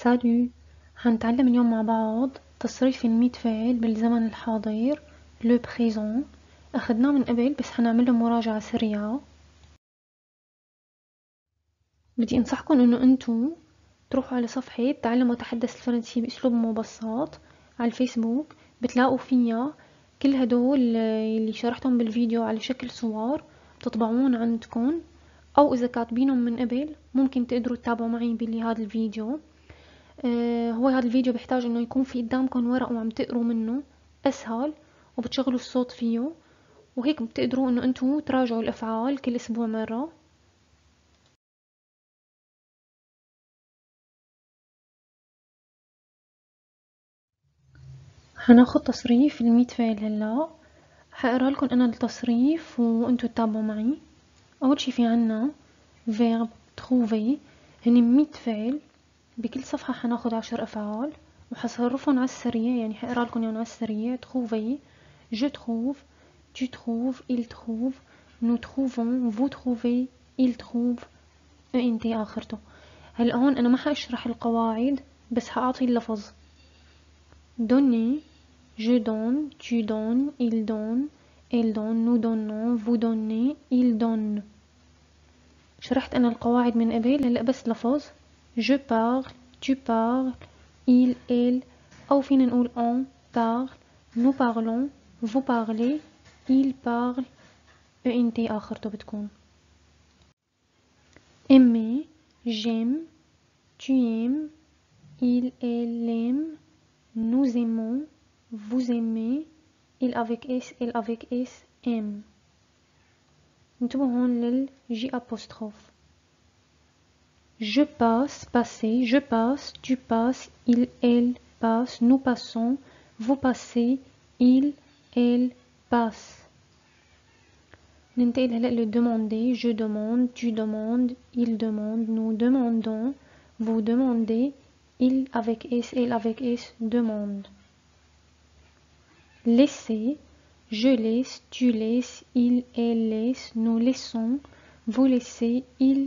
سالو، هنتعلم اليوم مع بعض تصريف الميت فاعل بالزمن الحاضر لو بريزون. أخدناه من قبل بس هنعمله مراجعة سريعة. بدي أنصحكم إنه أنتو تروحوا على صفحة تعلم وتحدث الفرنسية بأسلوب مبسط على الفيسبوك، بتلاقوا فيها كل هدول اللي شرحتهم بالفيديو على شكل صور، بتطبعون عندكم، أو إذا كاتبينهم من قبل ممكن تقدروا تتابعوا معي بهذا الفيديو. هو هذا الفيديو بيحتاج انه يكون في قدامكم ورق وعم تقروا منه، اسهل، وبتشغلوا الصوت فيه، وهيك بتقدروا انه انتو تراجعوا الافعال كل اسبوع مرة. هناخد تصريف الميت فاعل هلا. حقرا لكم انا التصريف وانتو تتابعوا معي. اول شي في عنا verb trouver، هني 100 فعل، بكل صفحة حناخد 10 افعال وحصرفهم على السريع، يعني حقرا لكم يعني على السريع. trouver، je trouve، tu trouves، il trouve، nous trouvons، vous trouvez، il trouve، ent آخرته. هلا هون أنا ما حأشرح القواعد بس حأعطي اللفظ. donner، je donne، tu donnes، il donne، elle donne، nous donnons، vous donnez، il donne. شرحت أنا القواعد من قبل، هلا بس لفظ. je parle، tu parles، il، elle، أو فينا نقول on parle، nous parlons، vous parlez، il parle، ent آخرته بتكون. aimer، j'aime، tu aimes، il، elle aime، nous aimons، vous aimez، il avec s، elle avec s aime. انتبهوا هون للجي apostrophe. je passe، passer، je passe، tu passes، il، elle passe، nous passons، vous passez، il، elle passe. ننتقل هلأ le demander، je demande، tu demandes، il demande، nous demandons، vous demandez، il avec s، elle avec s demande. laisser، je laisse، tu laisses، il، elle laisse، nous laissons، vous laissez، il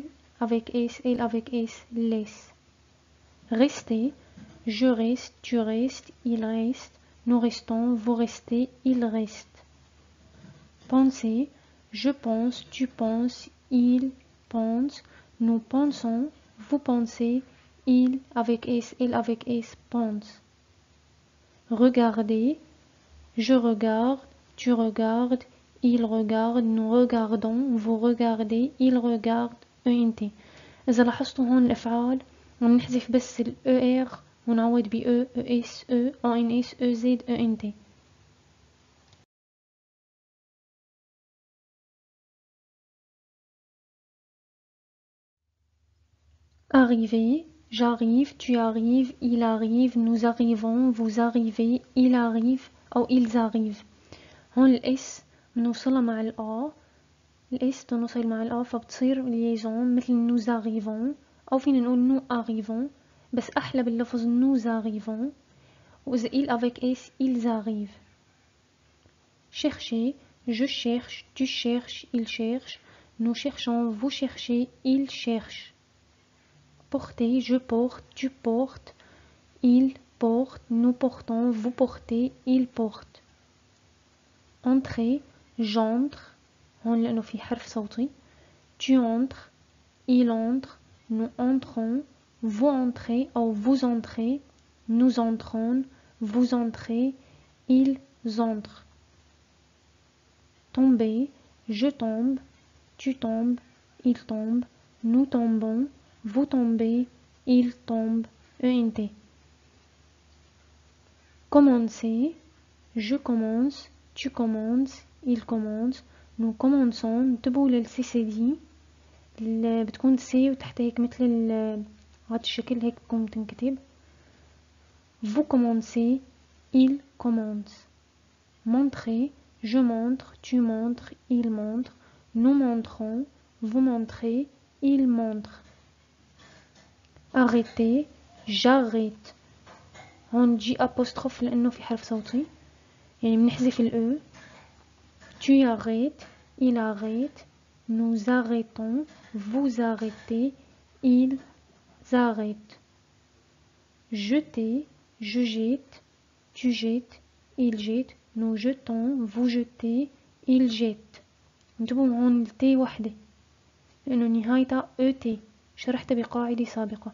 avec s، elle avec s laisse. rester، je reste، tu restes، il reste، nous restons، vous restez، il reste. penser، je pense، tu penses، il pense، nous pensons، vous pensez، il avec s, elle avec s pense. regarder، je regarde، tu regardes، il regarde، nous regardons، vous regardez، il regarde، ent. إذا لاحظتوا هون الأفعال عم نحذف بس ال ER ونعوض ب E، ES، E، ANS، EZ، ENT. arriver، j'arrive، tu arrives، il arrive، nous arrivons، vous arrivez، il arrive أو ils arrivent. هون الاس بنوصلها مع الآ، الاس بنوصل مع الآ فبتصير ليزون مثل nous arrivons، أو فينا نقول nous arrivons بس أحلى باللفظ nous arrivons. وإذا il avec s ils arrivent. chercher، je cherche، tu cherches، il cherche، nous cherchons، vous cherchez، il cherche. porter، je porte، tu portes، il porte، nous portons، vous portez، il porte. entrer، j'entre، هون لأنه في حرف صوتي. tu entres، il entre، nous entrons، vous entrez أو vous entrez، nous entrons، vous entrez، ils entrent. tomber، je tombe، tu tombes، il tombe، nous tombons، vous tombez، il tombe، ent. commencer، je commence، tu commences، il commence، nous commençons. انتبهوا للسي دي اللي بتكون سي وتحت هيك مثل هاد الشكل هيك بتكون بتنكتب. vous commencez، il commence. montrer، je montre، tu montres، il montre، nous montrons، vous montrez، il montre. arrêter، j'arrête، هون جي apostrophe لأنه في حرف صوتي يعني بنحذف ال E. tu arrêtes، il arrête، nous arrêtons، vous arrêtez، ils arrêtent. jeter, je jette, tu jettes, il jette, nous jetons, vous jetez, il jette. انتبهوا هون التي وحدة لأنه نهايتها ET شرحتها بقاعدة سابقة.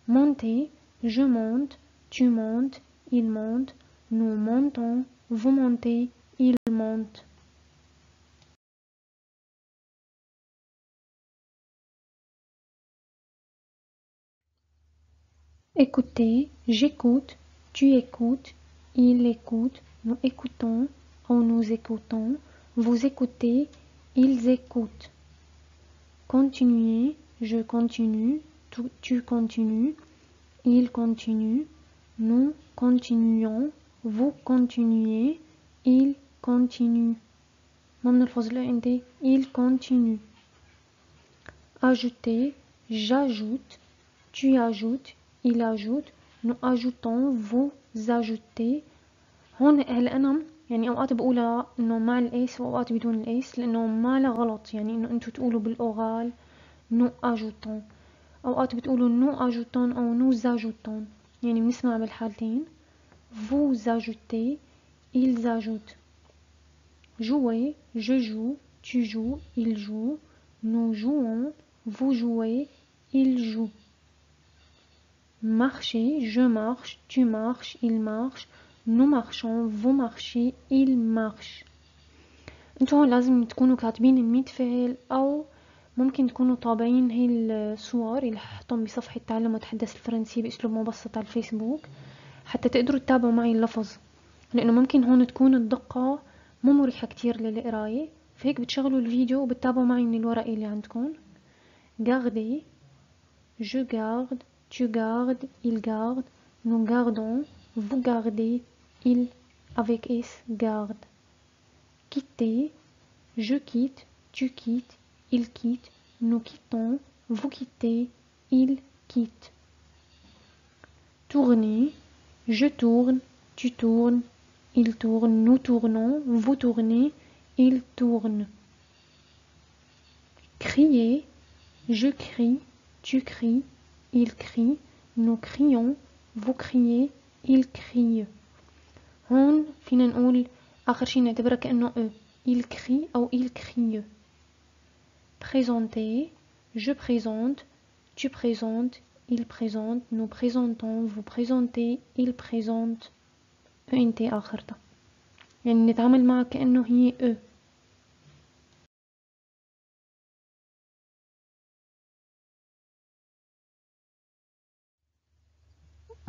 monter, je monte, tu montes, il monte, nous montons, vous montez, il monte. Écouter, j'écoute, tu écoutes, il écoute, nous écoutons ou nous écoutons, vous écoutez, ils écoutent. Continuer, je continue, tu continues, il continue, nous continuons, vous continuez, il continue. ما بنلفظ له عندي il continue. Ajouter, j'ajoute, tu ajoutes, il ajoute, nous ajoutons, vous ajoutez. هون هلا أنا يعني أوقات بقولها إنه مع الإس وأوقات بدون الإس لأنه ما له غلط يعني إنه أنتوا تقولوا بالأوغال nous ajoutons. أوقات بتقولوا nous ajoutons أو nous ajoutons يعني بنسمع بالحالتين. Vous ajoutez, ils ajoutent. Jouer, je joue, tu joues, il joue, nous jouons, vous jouez, il joue. Marcher, je marche, tu marches, il marche, nous marchons, vous marchez, il marche. انتوا هون لازم تكونوا كاتبين الميت فعل او ممكن تكونوا طابعين هي الصور اللي هحطهم بصفحة تعلم وتحدث الفرنسي باسلوب مبسط على الفيسبوك حتى تقدروا تتابعوا معي اللفظ لانه ممكن هون تكون الدقة مو مريحة كتير للقراية فهيك بتشغلوا الفيديو وبتتابعوا معي من الورقة اللي عندكم. garder, je garde, tu gardes, il garde, nous gardons, vous gardez, il avec S garde. Quitter, je quitte, tu quittes, il quitte, nous quittons, vous quittez, il quitte. Tourner, je tourne, tu tournes, il tourne, nous tournons, vous tournez, il tourne. Crier, je crie, tu cries, il crie, nous crions, vous criez, il crie. هون فينا نقول آخر شي نعتبرها كأنه il crie أو il crie. Présenter, je présente, tu présentes, il présente, nous présentons, vous présentez, il présente. انت آخرتها يعني نتعامل معها كأنه هي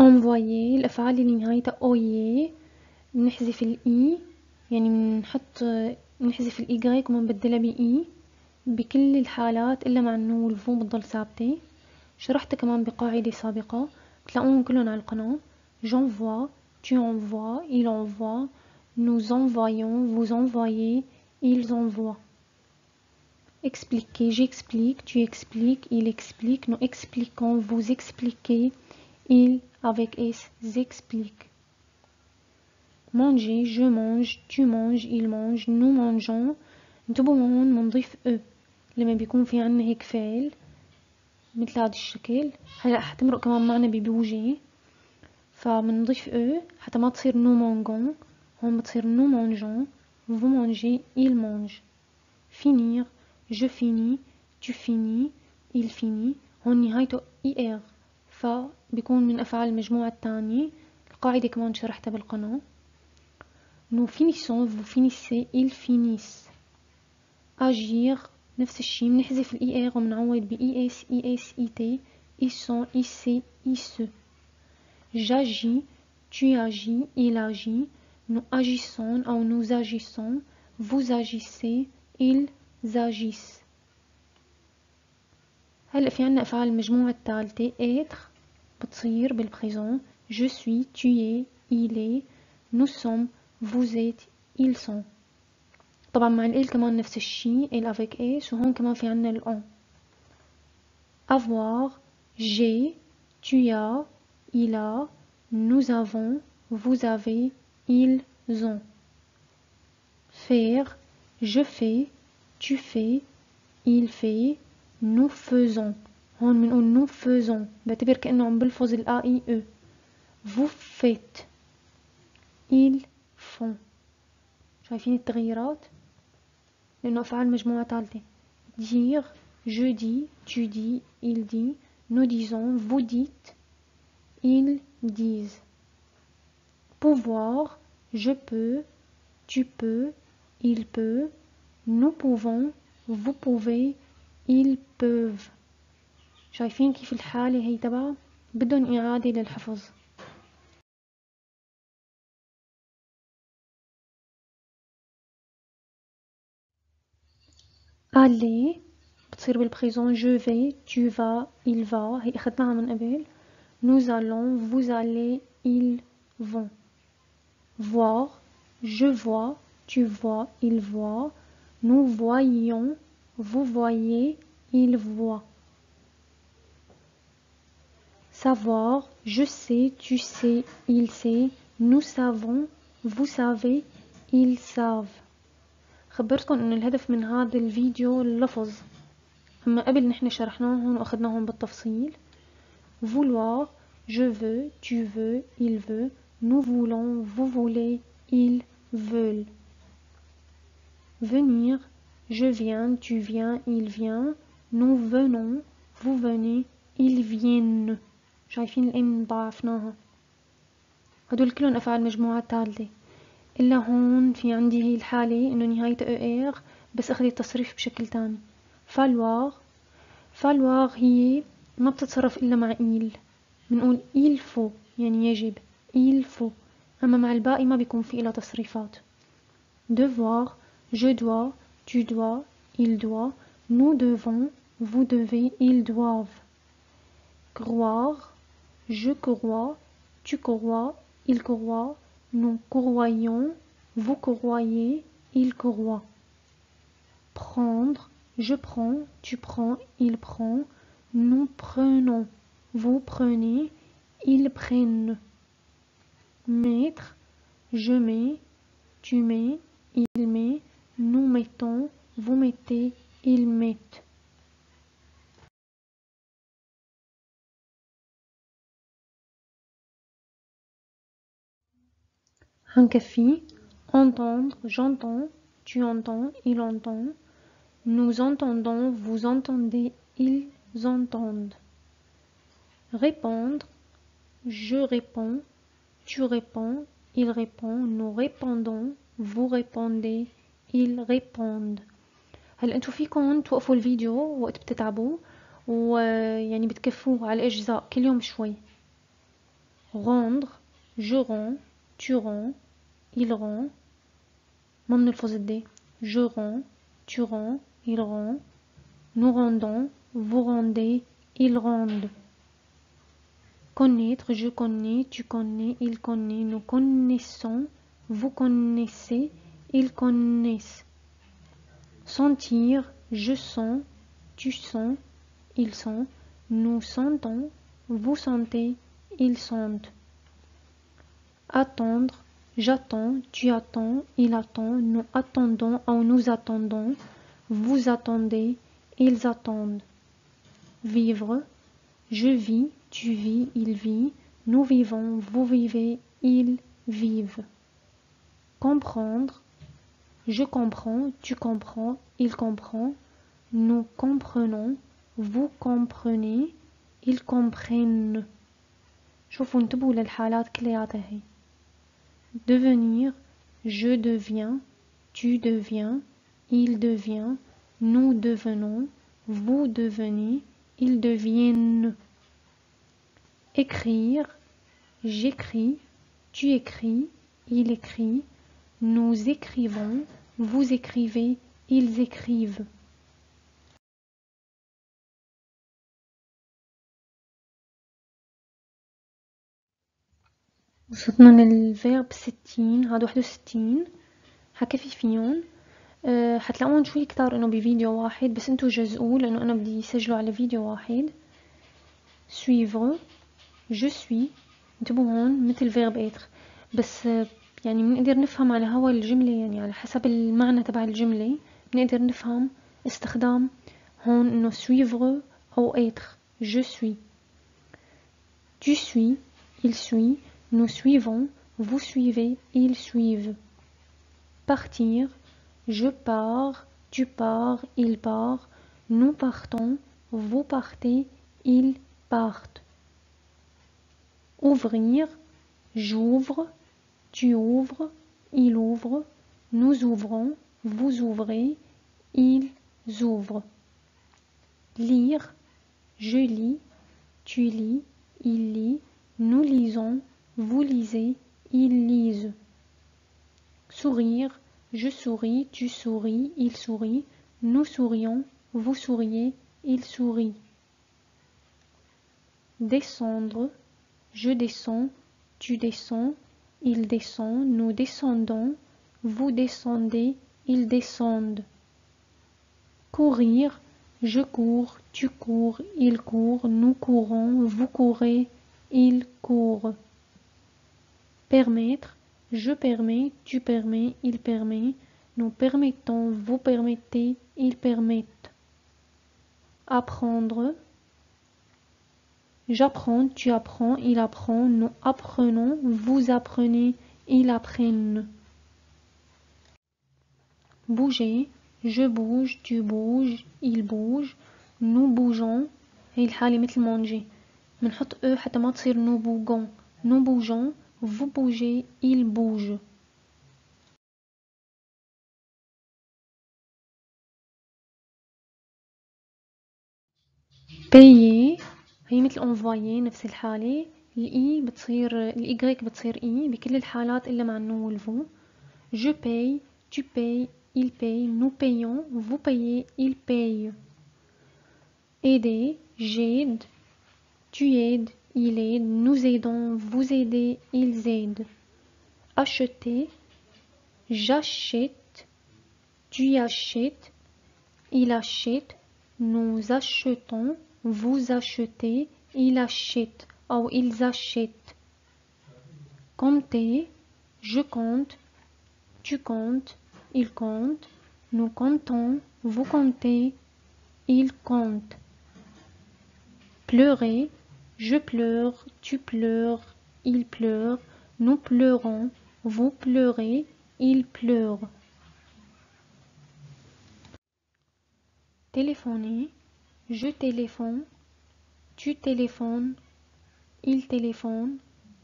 envoyer الأفعال اللي نهايتها اوي بنحذف الإي يعني بنحذف الإي وبنبدلها بإي بكل الحالات إلا مع النو والفو بتضل ثابتة. شرحتها كمان بقاعدة سابقة بتلاقوهم كلهم على القناة. j'envoie, tu envoies, il envoie, nous envoyons, vous envoyez, ils envoient. Expliquer, j'explique, tu expliques, il explique, nous expliquons, vous expliquez, il avec S explique. Manger, je mange, tu manges, il mange, nous mangeons. انتبهوا هون منضيف لما بيكون في عنا هيك فعل مثل هذا الشكل. هلا حتمرق كمان معنا ببوجي فمنضيف حتى ما تصير nous mangeons. هون بتصير nous mangeons, vous mangez, il mange. finir, je finis, tu finis, il finit. هون نهايته er فبيكون من أفعال المجموعة الثانية. القاعدة كمان شرحتها بالقناة. nous finissons, vous finissez, ils finissent. agir نفس الشي بنحذف الاي ار وبنعوض ب اس اي اس اي تي ils sont, ils se. j'agis, tu agis, il agit, nous agissons أو nous agissons, vous agissez, ils agissent. هلأ في عنا أفعال المجموعة الثالثة être بتصير بالبريزون je suis, tu es, il est, nous sommes, vous êtes, ils sont. طبعا مع ال كمان نفس الشي ال avec s وهون كمان في عنا ال on. avoir, j'ai, tu as, il a, nous avons, vous avez, ils ont. faire, je fais, tu fais, il fait, nous faisons. هون بنقول nous faisons، بعتبر كأنه عم بلفظ ال A I E. vous faites، ils font. شايفين التغييرات؟ لأنه أفعال مجموعة ثالثة. dire، je dis، tu dis، il dit، nous disons، vous dites، ils disent. pouvoir، je peux، tu peux، il peut، nous pouvons، vous pouvez، ils peuvent. شايفين كيف الحالة هي تبع بدون إعادة للحفظ. aller بتصير بالبريزون je vais، tu vas، il va، هي أخذناها من قبل. nous allons، vous allez، ils vont. voir، je vois، tu vois، il voit، nous voyons، vous voyez، il voit. savoir، je sais، tu sais، il sait، nous savons، vous savez، ils savent. خبرتكم إن الهدف من هذا الفيديو اللفظ، أما قبل نحن شرحناهم وأخذناهم بالتفصيل. vouloir، je veux، tu veux، il veut، nous voulons، vous voulez، ils veulent. venir، je viens، tu viens، il vient، nous venons، vous venez، ils viennent. شايفين الإن ضعفناها، هدول كلهم أفعال مجموعة ثالثة. إلا هون في عندي هي الحالة إنه نهاية ER بس أخذ التصريف بشكل تاني. falloir، falloir هي ما بتتصرف إلا مع il، بنقول il faut يعني يجب، il faut. أما مع الباقي ما بيكون في إلا تصريفات. devoir، je dois، tu dois، il doit، nous devons، vous devez، ils doivent. croire، je crois، tu crois، il croit، nous croyons، vous croyez، il croit. prendre، je prends، tu prends، il prend، nous prenons، vous prenez، ils prennent. mettre، je mets، tu mets، il met، nous mettons، vous mettez، ils mettent. هنكفي. entendre، j'entends، tu entends، il entend، nous entendons، vous entendez، ils entendent. répondre، je réponds، tu réponds، il répond، nous répondons، vous répondez، ils répondent. هل انتوا فيكم توقفوا الفيديو وقت بتتعبوا ويعني بتكفوه على الأجزاء كل يوم شوي. rendre، je rends، tu rends، il rend، ما بنلفظ الدي. je rends، tu rends، il rend، nous rendons، vous rendez، ils rendent. connaître، je connais، tu connais، il connaît، nous connaissons، vous connaissez، ils connaissent. sentir، je sens، tu sens، ils sentent، nous sentons، vous sentez، ils sentent. attendre، j'attends، tu attends، il attend، nous attendons ou nous attendons، vous attendez، ils attendent. vivre، je vis، tu vis، il vit، nous vivons، vous vivez، ils vivent. comprendre، je comprends، tu comprends، il comprend، nous comprenons، vous comprenez، ils comprennent. شوفوا انتبهوا للحالات كلياتها هي. devenir، je deviens، tu deviens، il devient، nous devenons، vous devenez، ils deviennent. écrire، j'écris، tu écris، il écrit، nous écrivons، vous écrivez، ils écrivent. وصلنا للفيرب 60. هذا 61 حكفي فيهم. حتلاقون شوي كتار انه بفيديو واحد بس انتو جزئوه لانه انا بدي سجله على فيديو واحد. suivre، je suis، انتبهوا هون مثل فيرب être بس يعني بنقدر نفهم على هوا الجملة، يعني على حسب المعنى تبع الجملة بنقدر نفهم استخدام هون انه suivre او être. je suis. Tu suis, il suit, nous suivons, vous suivez, ils suivent. Partir, je pars, tu pars, il part, nous partons, vous partez, ils partent. Ouvrir, j'ouvre, tu ouvres, il ouvre, nous ouvrons, vous ouvrez, ils ouvrent. Lire, je lis, tu lis, il lit, nous lisons, vous lisez, ils lisent. Sourire, je souris, tu souris, il sourit, nous sourions, vous souriez, il sourit. Descendre, je descends, tu descends, il descend, nous descendons, vous descendez, ils descendent. Courir, je cours, tu cours, il court, nous courons, vous courez, il court. Permettre, je permets, tu permets, il permet, nous permettons, vous permettez, ils permettent. Apprendre, j'apprends, tu apprends, il apprend, nous apprenons, vous apprenez, ils apprennent. Bouger, je bouge, tu bouges, il bouge, nous bougeons. هي الحالة مثل ما نجي بنحط حتى ما تصير nous bougeons. Nous bougeons, vous bougez, il bouge. payer هي مثل envoyer نفس الحالة. الإي بتصير الإيغريك بتصير إي بكل الحالات إلا مع النو والفو. Je paye, tu payes, il paye, nous payons, vous payez, il paye. Aider, j'aide, tu aides, il aide, nous aidons, vous aidez, ils aident. Acheter, j'achète, tu achètes, il achète, nous achetons, vous achetez, il achète ou ils achètent. Compter, je compte, tu comptes, il compte, nous comptons, vous comptez, il compte. Pleurer, je pleure, tu pleures, il pleure, nous pleurons, vous pleurez, il pleure. Téléphoner, je téléphone, tu téléphones, il téléphone,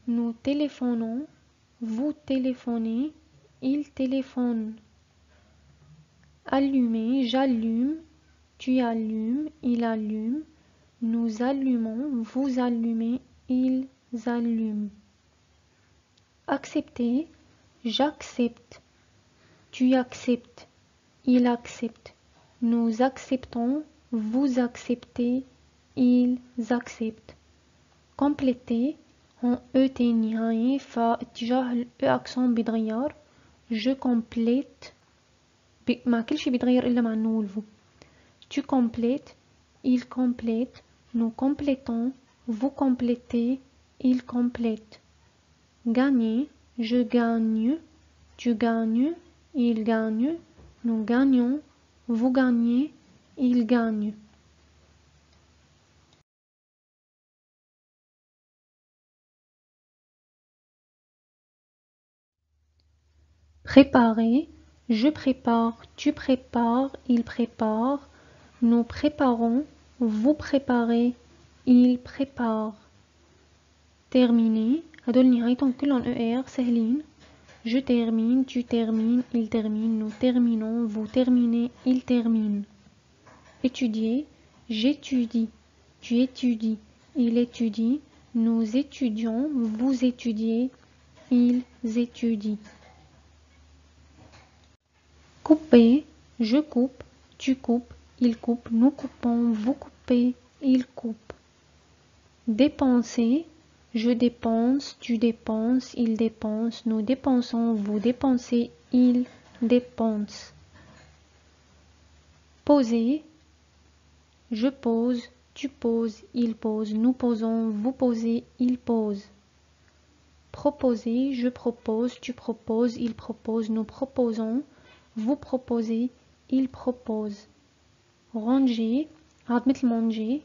nous téléphonons, vous téléphonez, il téléphone. Allumer, j'allume, tu allumes, il allume, nous allumons, vous allumez, ils allument. Accepter, j'accepte, tu acceptes, il accepte, nous acceptons, vous acceptez, ils acceptent. Compléter en ET نهاية فاتجاه الأ أكسون بيتغير. je complète مع كل شي بيتغير إلا مع النو والفو. tu complètes, il complète, nous complétons, vous complétez, il complète. Gagner, je gagne, tu gagnes, il gagne, nous gagnons, vous gagnez, il gagne. Préparer, je prépare, tu prépares, il prépare, nous préparons, vous préparez, il prépare. Terminer, هدول نهايتهم كلهم ER سهلين. Je termine, tu termines, il termine, nous terminons, vous terminez, il termine. Étudier, j'étudie, tu étudies, il étudie, nous étudions, vous étudiez, ils étudient. Couper, je coupe, tu coupes, il coupe, nous coupons, vous coupez, il coupe. Dépenser, je dépense, tu dépenses, il dépense, nous dépensons, vous dépensez, il dépense. Poser, je pose, tu poses, il pose, nous posons, vous posez, il pose. Proposer, je propose, tu proposes, il propose, nous proposons, vous proposez, il propose. Ranger, عاد مثل ما نجي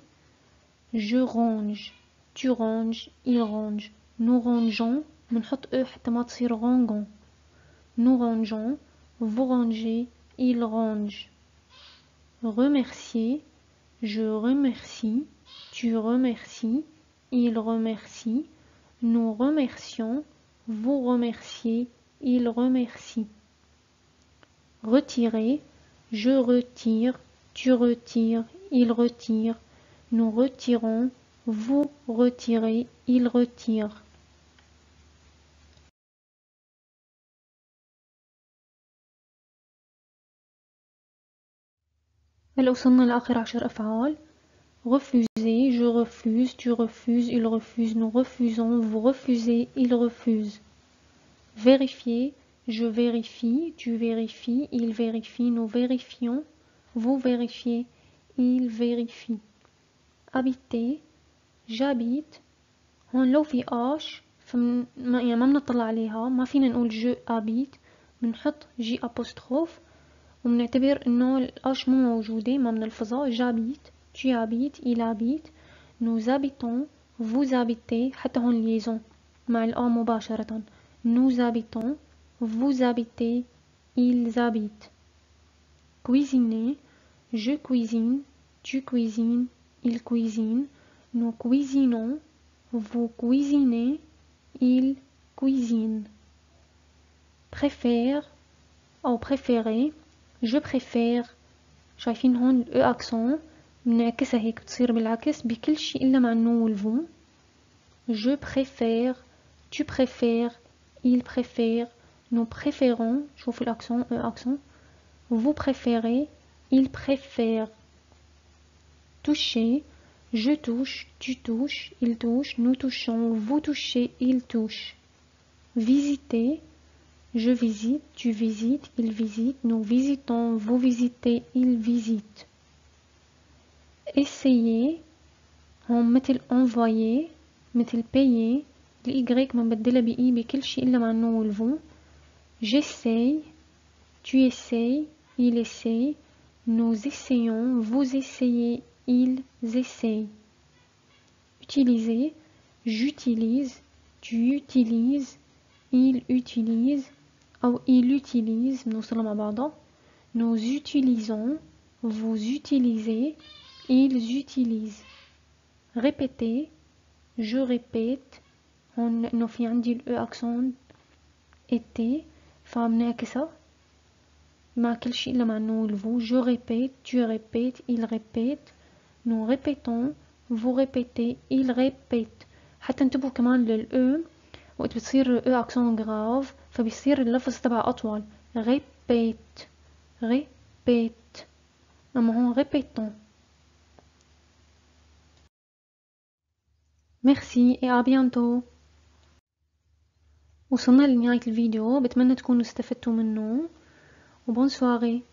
je range, tu ranges, il range. Nous rangeons, بنحط حتى ما تصير rangon. Nous rangeons, vous rangez, il range. Remercier, je remercie, tu remercies, il remercie. Nous remercions, vous remerciez, il remercie. Retirer, je retire, tu retires, il retire. Nous retirons, vous retirez, il retire. هلا وصلنا لآخر 10 أفعال. Refuser, je refuse, tu refuses, il refuse, nous refusons, vous refusez, il refuse. Vérifier, je vérifie, tu vérifies, il vérifie, nous vérifions, vous vérifiez, il vérifie. Habiter, j'habite. هون لو في آش يعني ما بنطلع عليها، ما فينا نقول je habite، بنحط جي أبوستروف وبنعتبر إنه الآش مو موجودة، ما بنلفظها. j'habite, tu habites, il habite, nous habitons, vous habitez، حتى هون liaison مع الآ مباشرة. nous habitons, vous habitez, ils habitent. Cuisiner, je cuisine, tu cuisines, il cuisine, nous cuisinons, vous cuisinez, il cuisine. Préfère أو préférer، je préfère. شايفين هون ال accent بنعكسها هيك بتصير بالعكس بكل شيء إلا مع النو والفو. Je préfère, tu préfères, il préfère, nous préférons. شوفوا الأكسون accent. Vous préférez, il préfère. Toucher, je touche, tu touches, il touche, nous touchons, vous touchez, il touche. Visiter, je visite, tu visites, il visite, nous visitons, vous visitez, il visite. Essayer, مثل envoyer، مثل payer. الإي منبدلها بإي بكل شيء إلا مع النو والفو. J'essaye, tu essayes, il essaye, nous essayons, vous essayez, ils essayent. Utiliser, j'utilise, tu utilises, il utilise أو il utilise. بنوصلها مع بعضها. Nous utilisons, vous utilisez, ils utilisent. Répéter, je répète. هون في عندي ال accent été فبنعكسها مع كل شيء إلا مع النو والفو. Je répète, tu répètes, il répète, nous répétons, vous répétez, il répète. حتى انتبهوا كمان للأ وقت بتصير أ accent grave فبيصير اللفظ تبع أطول. répète, répète. أما هون répétons. Merci et à bientôt. وصلنا لنهاية الفيديو، بتمنى تكونوا استفدتوا منه وبون سواري.